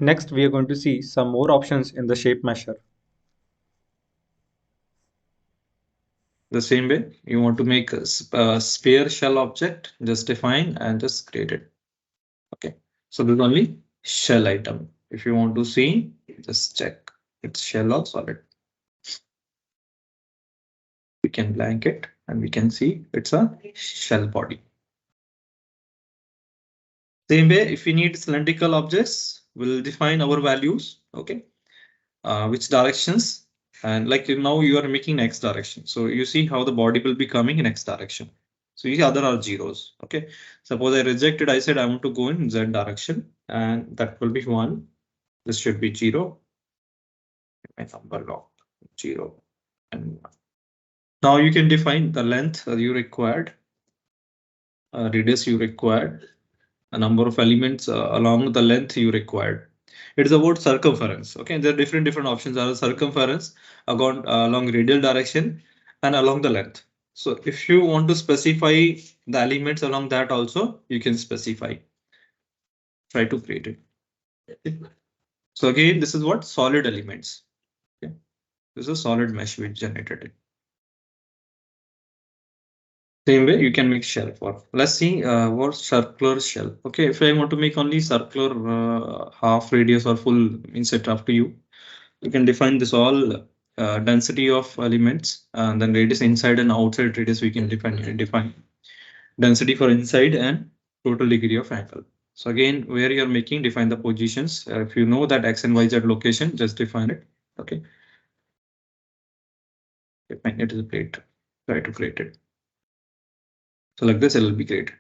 Next, we are going to see some more options in the shape measure. The same way, you want to make a sphere shell object, just define and just create it. Okay, so this is only shell item. If you want to see, just check it's shell or solid. We can blank it and we can see it's a shell body. Same way, if we need cylindrical objects, we'll define our values. Okay, which directions, and like now you are making X direction. So you see how the body will be coming in X direction. So these other are zeros. Okay, suppose I rejected, I said I want to go in Z direction, and that will be 1. This should be 0. My number log 0 and 1. Now you can define the length you required, radius you required, a number of elements along the length you required. It is about circumference. Okay, there are different options. Are circumference along radial direction and along the length. So if you want to specify the elements along that also, you can specify. Try to create it. Okay. So again, this is what solid elements. Okay. This is a solid mesh we generated it. Same way you can make shell for. Let's see what circular shell. Okay, if I want to make only circular half radius or full, means it up to you. You can define this all density of elements, and then radius inside and outside radius we can define density for inside and total degree of angle. So again, where you're making, define the positions. If you know that X and Y Z location, just define it. Okay. Define it as a plate. Try to create it. So like this, it will be created.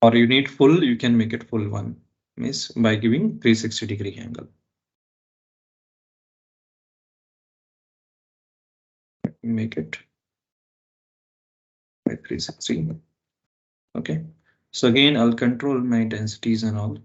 Or you need full, you can make it full one, means by giving 360-degree angle. Make it by 360. Okay. So again, I'll control my densities and all.